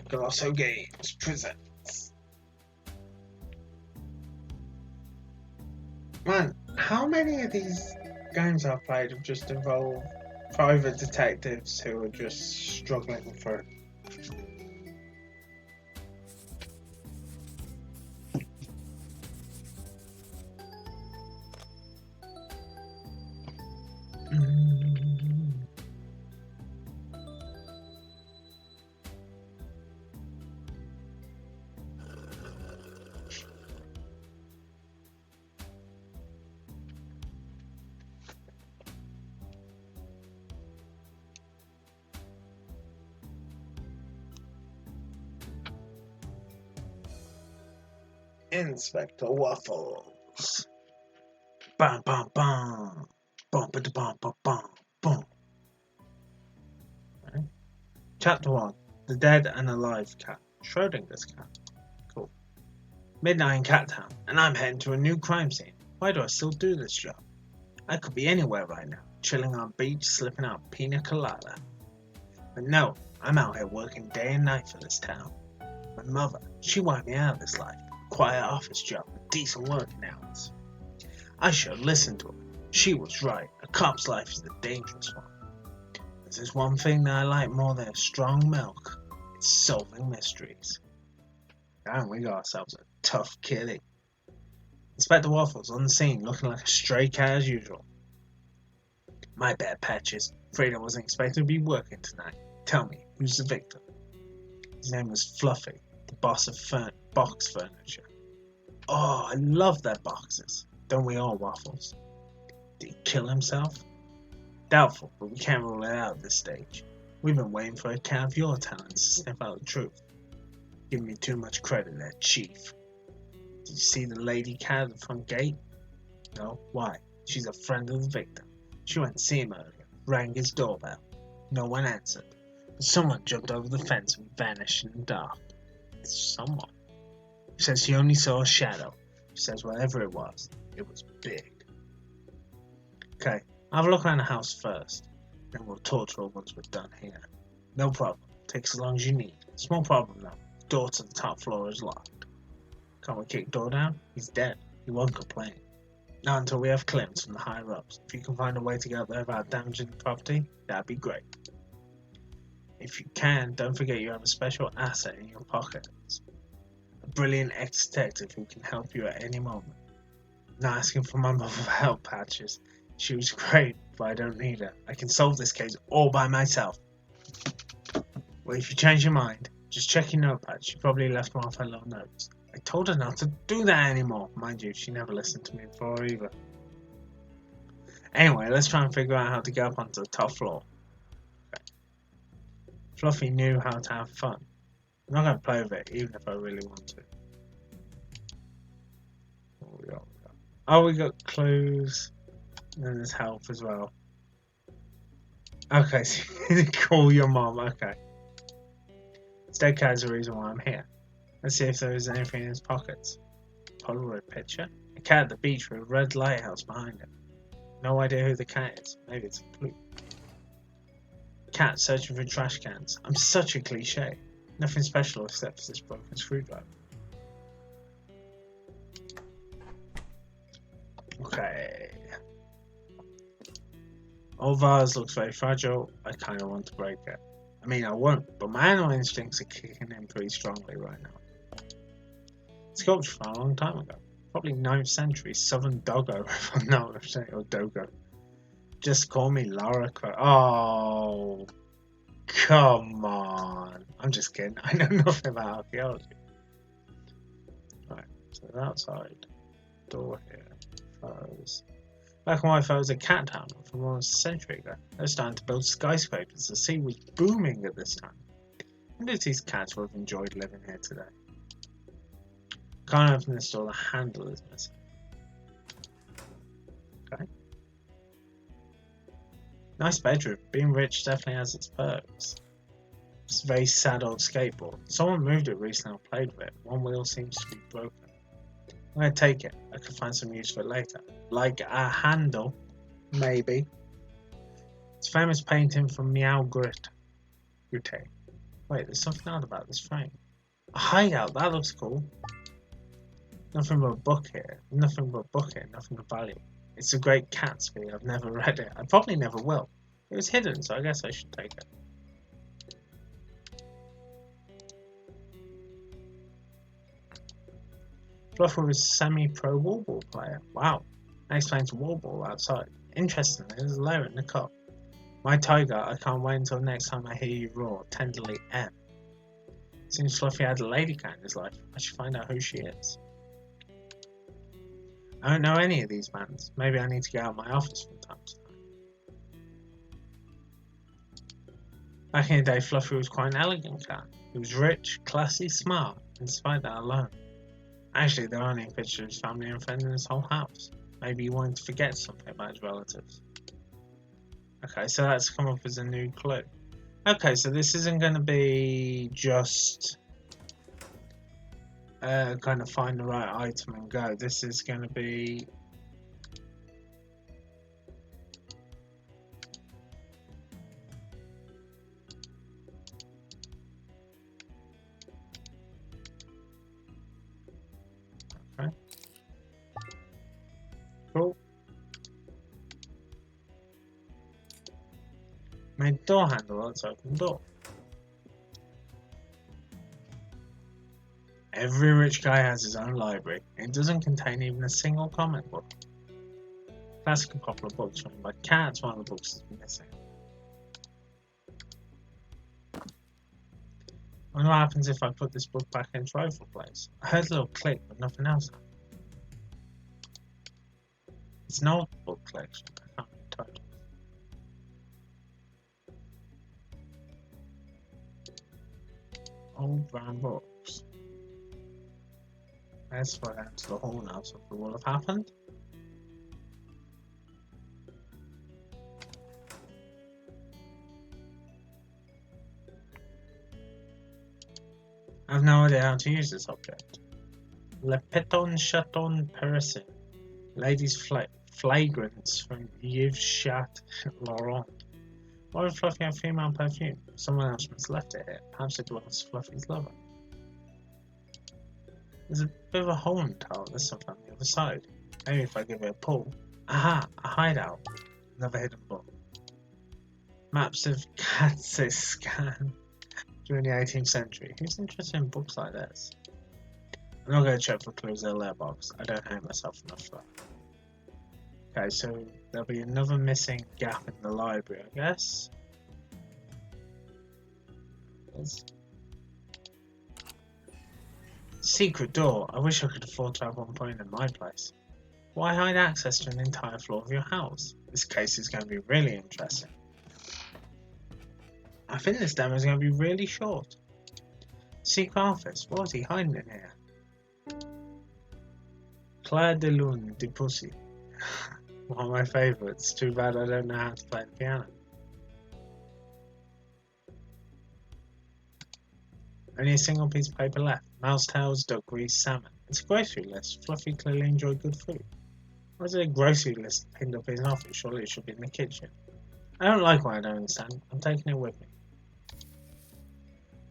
Colosso Games presents. Man, how many of these games I've played have just involved private detectives who are just struggling for it? Inspector Waffles. Bam bam bam. Bum ba bum bum bum bum. Right. Chapter 1. The Dead and Alive Cat. Schrodinger's cat. Cool. Midnight in Cat Town, and I'm heading to a new crime scene. Why do I still do this job? I could be anywhere right now, chilling on a beach, slipping out pina colada. But no, I'm out here working day and night for this town. My mother, she wanted me out of this life. Quiet office job with decent working hours. I should have listened to her. She was right. A cop's life is a dangerous one. If there's one thing that I like more than strong milk, it's solving mysteries. Damn, we got ourselves a tough kitty. Inspector Waffles on the scene, looking like a stray cat as usual. My bad, Patches. Afraid I wasn't expected to be working tonight. Tell me, who's the victim? His name was Fluffy, the boss of box furniture. Oh, I love their boxes. Don't we all, Waffles? Did he kill himself? Doubtful, but we can't rule it out at this stage. We've been waiting for a cat of your talents to sniff out the truth. Giving me too much credit there, Chief. Did you see the lady cat at the front gate? No? Why? She's a friend of the victim. She went to see him earlier, rang his doorbell. No one answered. But someone jumped over the fence and vanished in the dark. It's someone. She says she only saw a shadow. She says whatever it was big. Okay, I'll have a look around the house first. Then we'll talk to her once we're done here. No problem. Takes as long as you need. Small problem though. The door to the top floor is locked. Can't we kick the door down? He's dead. He won't complain. Not until we have clearance from the higher ups. If you can find a way to get up there without damaging the property, that'd be great. If you can, don't forget you have a special asset in your pocket. A brilliant ex-detective who can help you at any moment. Not asking for my mother for help, Patches. She was great, but I don't need her. I can solve this case all by myself. Well, if you change your mind, just check your notepad. She probably left one of her little notes. I told her not to do that anymore. Mind you, she never listened to me before either. Anyway, let's try and figure out how to get up onto the top floor. Okay. Fluffy knew how to have fun. I'm not going to play with it, even if I really want to. What we got? Oh, we got clues. And then there's help as well. Okay, so call your mom. Okay. Dead cat's the reason why I'm here. Let's see if there is anything in his pockets. Polaroid picture? A cat at the beach with a red lighthouse behind it. No idea who the cat is. Maybe it's a clue. Cat searching for trash cans. I'm such a cliche. Nothing special except for this broken screwdriver. Okay. Old vase looks very fragile. I kind of want to break it. I mean, I won't, but my animal instincts are kicking in pretty strongly right now. Sculpture from a long time ago. Probably 9th century Southern Doggo, if I'm not mistaken, or Dogo. Just call me Laura Oh, come on. I'm just kidding. I know nothing about archaeology. Right, so the outside door here. Photos. Black and white photos of Cat Town from almost a century ago. They're starting to build skyscrapers. The sea was booming at this time. I wonder if these cats would have enjoyed living here today. Can't open this door, the handle is missing. Okay. Nice bedroom. Being rich definitely has its perks. It's a very sad old skateboard. Someone moved it recently and played with it. One wheel seems to be broken. I'm going to take it. I could find some use for it later. Like a handle, maybe. It's a famous painting from Meow Grit. Wait, there's something odd about this frame. A hideout, that looks cool. Nothing but a book here. Nothing but a book here, nothing of value. It's a great Gatsby. I've never read it. I probably never will. It was hidden, so I guess I should take it. Fluffer was a semi-pro wall-ball player. Wow. That explains the wall-ball outside. Interestingly, there's a layer in the cup. My tiger, I can't wait until next time I hear you roar. Tenderly, M. Seems Fluffy had a lady cat in his life. I should find out who she is. I don't know any of these bands. Maybe I need to get out of my office from time to time. Back in the day, Fluffy was quite an elegant cat. He was rich, classy, smart, and despite that alone. Actually, there aren't any pictures of his family and friends in his whole house. Maybe he wanted to forget something about his relatives. Okay, so that's come up as a new clue. Okay, so this isn't going to be just kind of find the right item and go. This is going to be okay. Cool. Made door handle. Let's open the door. Every rich guy has his own library. It doesn't contain even a single comic book. Classic and popular books written by cats. One of the books is missing. I wonder what happens if I put this book back in its rightful place. I heard a little click, but nothing else happened. It's an old book collection. I can't read titles. Old brown books. That's what happens to the hall now, so it will have happened. I have no idea how to use this object. Le Piton Chaton Perisin. Ladies' Flagrants from Yves Chat Laurent. Why would Fluffy have female perfume? Someone else must have left it here. Perhaps it belongs to Fluffy's lover. There's a bit of a hole in the tile. There's something on the other side. Maybe if I give it a pull. Aha! A hideout. Another hidden book. Maps of Kazakhstan during the 18th century. Who's interested in books like this? I'm not going to check for clues in the letterbox. I don't hate myself enough for that. Okay, so there'll be another missing gap in the library, I guess. Secret door. I wish I could afford to have one point in my place. Why hide access to an entire floor of your house? This case is going to be really interesting. I think this demo is going to be really short. Secret office. What is he hiding in here? Claire de Lune de Pussy. One of my favourites. Too bad I don't know how to play the piano. Only a single piece of paper left. Mouse tails, duck grease, salmon. It's a grocery list. Fluffy clearly enjoyed good food. Why is there a grocery list pinned up in his office? Surely it should be in the kitchen. I don't like what I don't understand. I'm taking it with me.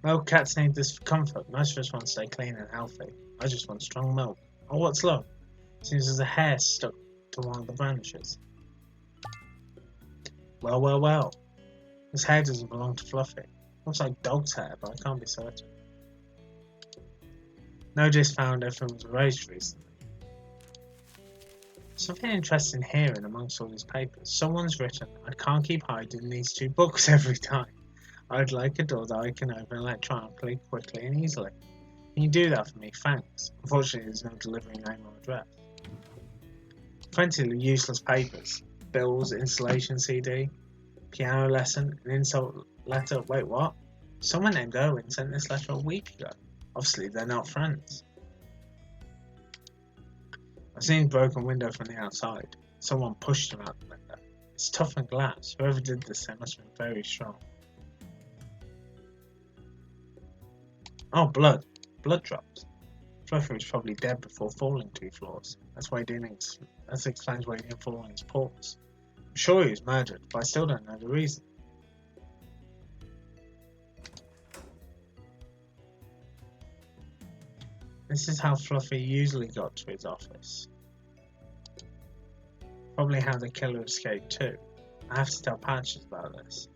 Well, cats need this for comfort. Most of us want to stay clean and healthy. I just want strong milk. Oh, what's low? Seems there's a hair stuck to one of the branches. Well, well, well. This hair doesn't belong to Fluffy. Looks like dog's hair, but I can't be certain. No disc found everything was erased recently. Something interesting here in amongst all these papers. Someone's written, I can't keep hiding these two books every time. I'd like a door that I can open electronically, quickly and easily. Can you do that for me? Thanks. Unfortunately, there's no delivery name or address. Plenty of useless papers. Bills, installation CD, piano lesson, an insult letter. Wait, what? Someone named Owen sent this letter a week ago. Obviously, they're not friends. I've seen a broken window from the outside. Someone pushed him out the window. It's toughened glass. Whoever did this, they must have been very strong. Oh, blood. Blood drops. Fluffy was probably dead before falling 2 floors. That explains why he didn't fall on his paws. I'm sure he was murdered, but I still don't know the reason. This is how Fluffy usually got to his office. Probably how the killer escaped too. I have to tell Patches about this.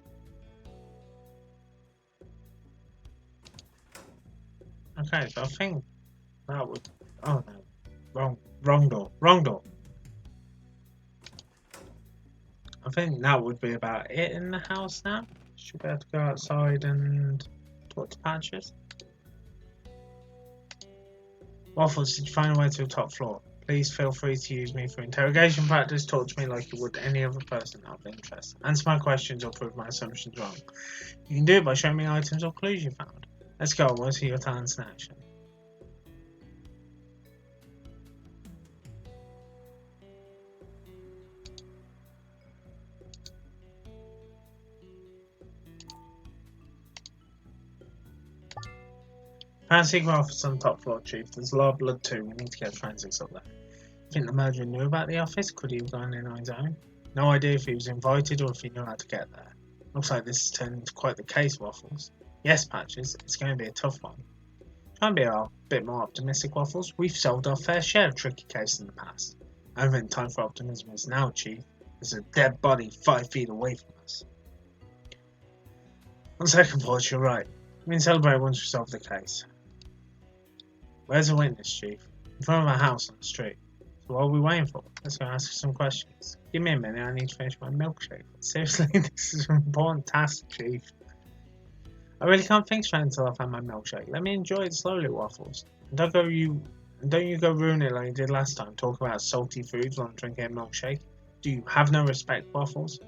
Okay, so I think that would... Oh no. Wrong door. Wrong door. I think that would be about it in the house now. Should be able to go outside and talk to Patches. Waffles, did you find a way to the top floor? Please feel free to use me for interrogation practice. Talk to me like you would any other person of interest. Answer my questions or prove my assumptions wrong. You can do it by showing me items or clues you found. Let's go. I want to see your talents in action. Found a secret office on the top floor, Chief. There's a lot of blood too. We need to get forensics up there. Think the murderer knew about the office? Could he have gone in on his own? No idea if he was invited or if he knew how to get there. Looks like this has turned into quite the case, Waffles. Yes, Patches, it's going to be a tough one. Try and be a bit more optimistic, Waffles. We've solved our fair share of tricky cases in the past. I don't think time for optimism is now, Chief. There's a dead body 5 feet away from us. On second thought, you're right. We can celebrate once we solve the case. Where's the witness, Chief? In front of our house on the street. So what are we waiting for? Let's go ask some questions. Give me a minute, I need to finish my milkshake. Seriously, this is an important task, Chief. I really can't think straight until I've had my milkshake. Let me enjoy it slowly, Waffles. And don't you go ruin it like you did last time, talk about salty foods while I'm drinking a milkshake. Do you have no respect, Waffles?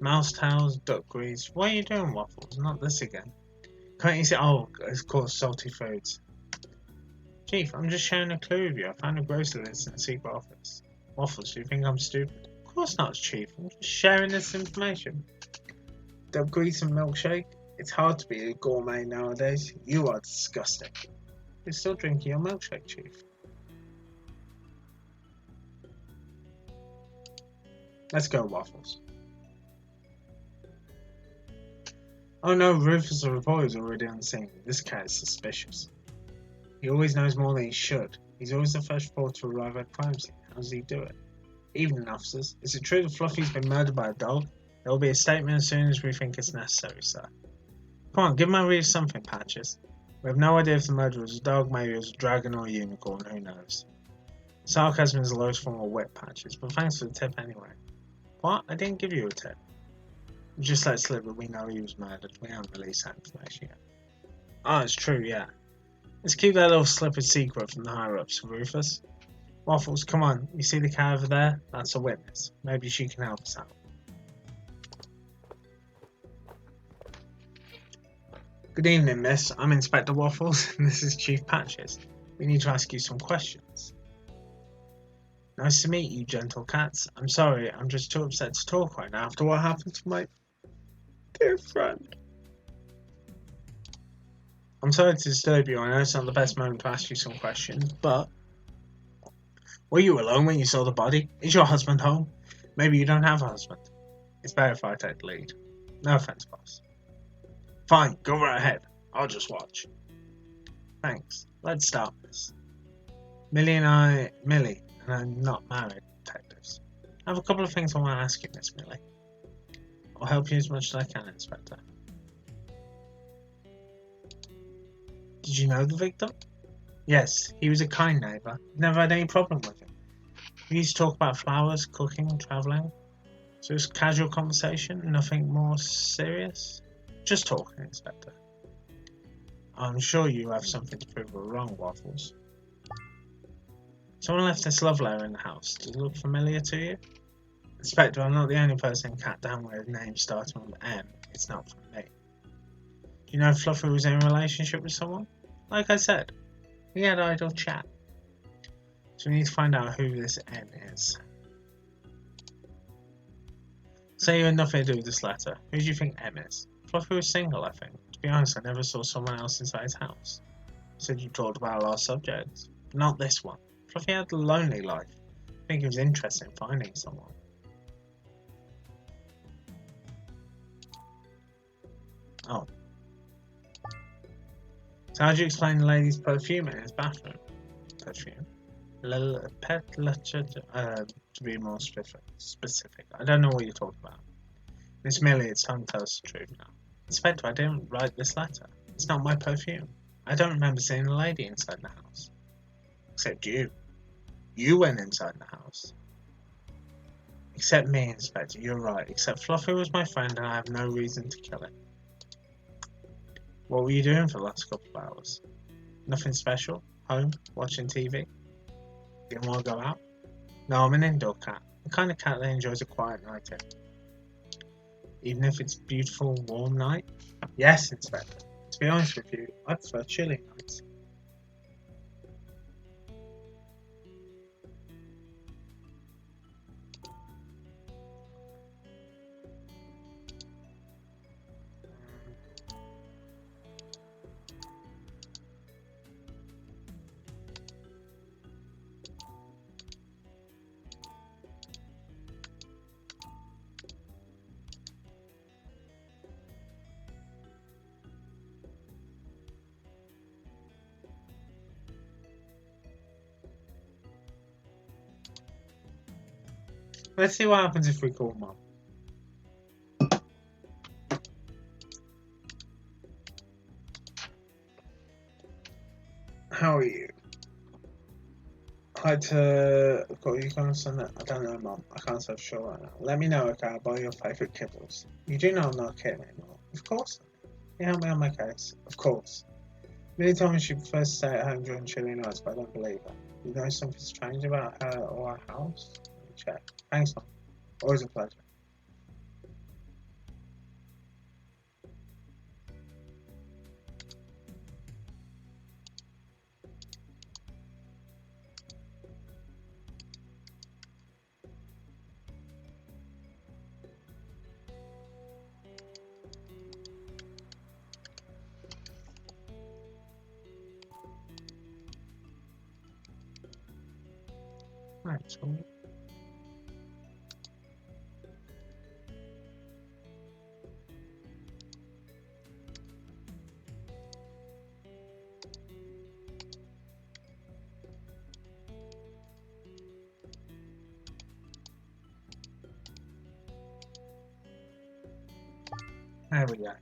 Mouse tails, duck grease. What are you doing, Waffles? Not this again. Can't you see? Oh, of course, salty foods. Chief, I'm just sharing a clue with you. I found a grocery list in a secret office. Waffles, do you think I'm stupid? Of course not, Chief. I'm just sharing this information. Duck grease and milkshake? It's hard to be a gourmet nowadays. You are disgusting. You're still drinking your milkshake, Chief. Let's go, Waffles. Oh no, Rufus the reporter is already on the scene. This cat is suspicious. He always knows more than he should. He's always the first reporter to arrive at a crime scene. How does he do it? Evening, officers. Is it true that Fluffy's been murdered by a dog? There will be a statement as soon as we think it's necessary, sir. Come on, give my readers something, Patches. We have no idea if the murderer was a dog, maybe it was a dragon or a unicorn, who knows. Sarcasm is the lowest form of wit, Patches, but thanks for the tip anyway. What? I didn't give you a tip. Just let slip that we know he was murdered. We haven't released that information yet. Oh, it's true, yeah. Let's keep that little slip a secret from the higher-ups, Rufus. Waffles, come on. You see the cat over there? That's a witness. Maybe she can help us out. Good evening, miss. I'm Inspector Waffles, and this is Chief Patches. We need to ask you some questions. Nice to meet you, gentle cats. I'm sorry, I'm just too upset to talk right now after what happened to my dear friend. I'm sorry to disturb you. I know it's not the best moment to ask you some questions, but were you alone when you saw the body? Is your husband home? Maybe you don't have a husband. It's better if I take the lead. No offense, boss. Fine, go right ahead. I'll just watch. Thanks. Let's start this. Millie, and I'm not married, detectives. I have a couple of things I want to ask you, Miss Millie. I'll help you as much as I can, Inspector. Did you know the victim? Yes, he was a kind neighbour. Never had any problem with him. We used to talk about flowers, cooking, travelling. So it was casual conversation, nothing more serious. Just talking, Inspector. I'm sure you have something to prove we're wrong, Waffles. Someone left this love letter in the house. Does it look familiar to you? Inspector, I'm not the only person cat down with a name starting with M. It's not from me. Do you know if Fluffy was in a relationship with someone? Like I said, we had idle chat. So we need to find out who this M is. Say you had nothing to do with this letter. Who do you think M is? Fluffy was single, I think. To be honest, I never saw someone else inside his house. You said you talked about a lot of subjects, but not this one. Fluffy had a lonely life. I think he was interested in finding someone. Oh. So how do you explain the lady's perfume in his bathroom? Perfume? To be more specific. I don't know what you're talking about. Miss Millie, it's time to tell us the truth now. Inspector, I didn't write this letter. It's not my perfume. I don't remember seeing a lady inside the house. Except you. You went inside the house. Except me, Inspector, you're right. Except Fluffy was my friend and I have no reason to kill him. What were you doing for the last couple of hours? Nothing special? Home? Watching TV? Didn't want to go out? No, I'm an indoor cat. The kind of cat that enjoys a quiet night in. Even if it's a beautiful, warm night? Yes, Inspector. To be honest with you, I prefer chilly nights. Let's see what happens if we call Mum. How are you? I'd got you gonna send it? I don't know, Mum. I can't say for sure right now. Let me know, okay? I'll buy your favourite kibbles. You do know I'm not a kid anymore. Of course. You help me on my case. Of course. Millie told me she prefers to stay at home during chilly nights, but I don't believe her. You know something strange about her or our house? Let me check. Thanks, Mum. Always a pleasure. Right, so there we go.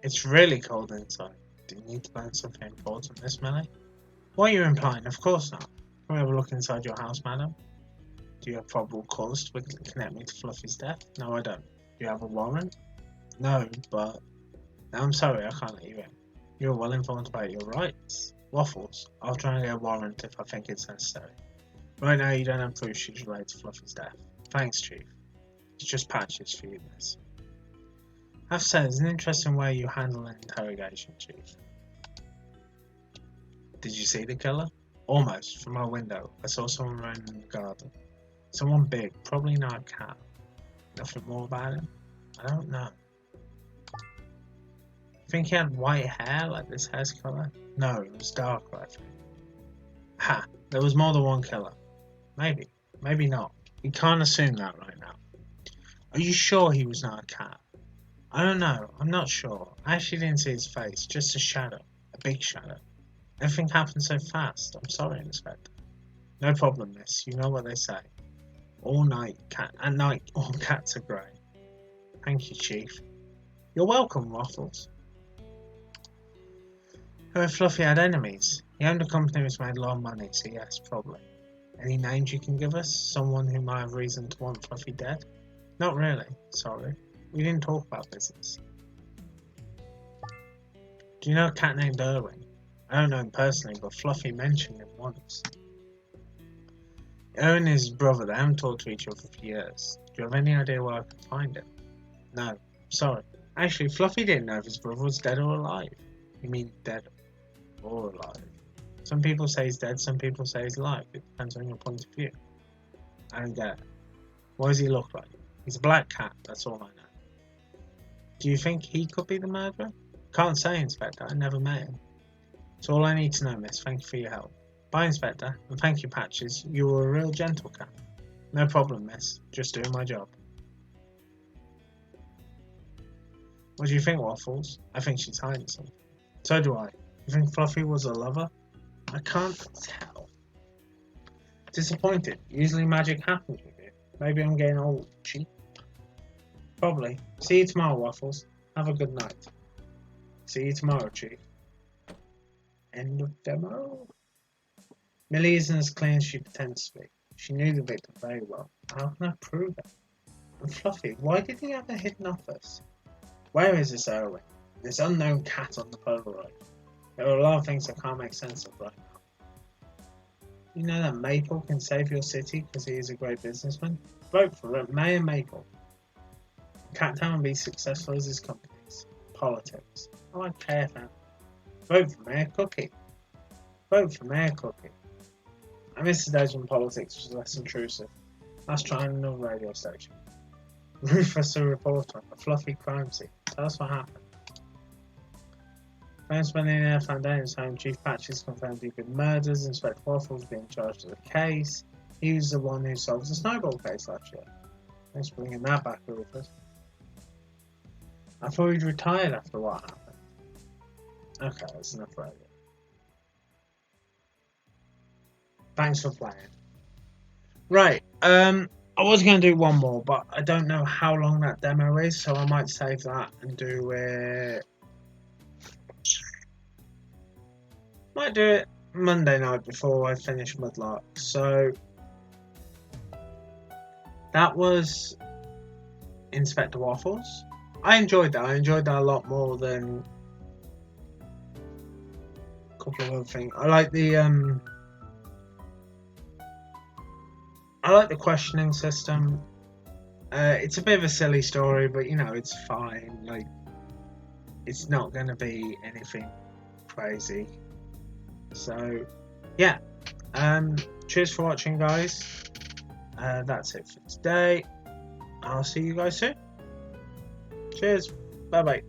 It's really cold inside. Do you need to learn something important, Miss Millie? What are you implying? Of course not. Can we have a look inside your house, madam? Do you have probable cause to connect me to Fluffy's death? No, I don't. Do you have a warrant? No, but... No, I'm sorry, I can't let you in. You're well informed about your rights. Waffles, I'll try and get a warrant if I think it's necessary. Right now, you don't have proof she's related to Fluffy's death. Thanks, Chief. It's just patches for you, miss. I have to say, it's an interesting way you handle an interrogation, Chief. Did you see the killer? Almost, from my window. I saw someone running in the garden. Someone big, probably not a cat. Nothing more about him? I don't know. Think he had white hair like this hair's colour? No, it was darker, I think. Ha! There was more than one killer. Maybe. Maybe not. We can't assume that right now. Are you sure he was not a cat? I don't know. I'm not sure. I actually didn't see his face. Just a shadow. A big shadow. Everything happened so fast. I'm sorry, Inspector. No problem, miss. You know what they say. At night, all cats are grey. Thank you, Chief. You're welcome, Waffles. Her and Fluffy had enemies. He owned a company which made a lot of money, so yes, probably. Any names you can give us? Someone who might have reason to want Fluffy dead? Not really, sorry. We didn't talk about business. Do you know a cat named Irwin? I don't know him personally, but Fluffy mentioned him once. Irwin is his brother. They haven't talked to each other for years. Do you have any idea where I can find him? No, sorry. Actually, Fluffy didn't know if his brother was dead or alive. You mean dead or alive? Some people say he's dead, some people say he's alive. It depends on your point of view. I don't get it. What does he look like? He's a black cat, that's all I know. Do you think he could be the murderer? Can't say, Inspector. I never met him. It's all I need to know, miss. Thank you for your help. Bye, Inspector. And thank you, Patches. You were a real gentle cat. No problem, miss. Just doing my job. What do you think, Waffles? I think she's hiding something. So do I. You think Fluffy was a lover? I can't tell. Disappointed. Usually magic happens with you. Maybe I'm getting old. Cheap. Probably. See you tomorrow, Waffles. Have a good night. See you tomorrow, Chief. End of demo. Millie isn't as clean as she pretends to be. She knew the victim very well. How can I prove it? And Fluffy, why did he have a hidden office? Where is this Erwin? This unknown cat on the Polaroid. There are a lot of things I can't make sense of right now. You know that Maple can save your city because he is a great businessman? Vote for it, Mayor Maple. Cattown will be successful as his companies. Politics. I like care family. Vote for Mayor Cookie. Vote for Mayor Cookie. I miss the days when politics was less intrusive. Let's try another radio station. Rufus a reporter on a fluffy crime scene. Tell us what happened. Famous Millionaire Foundation's home, Chief Patches confirmed he'd been murdered. Inspector Waffles being charged with the case. He was the one who solved the Snowball case last year. Thanks for bringing that back, Rufus. I thought he'd retired after what happened. Okay, that's enough radio. Thanks for playing. Right, I was going to do one more, but I don't know how long that demo is, so I might save that and do it. Might do it Monday night before I finish Mudlark. So that was Inspector Waffles. I enjoyed that. I enjoyed that a lot more than a couple of other things. I like the questioning system. It's a bit of a silly story, but you know, it's fine. Like, it's not going to be anything crazy. So, yeah. Cheers for watching, guys. That's it for today. I'll see you guys soon. Cheers. Bye bye.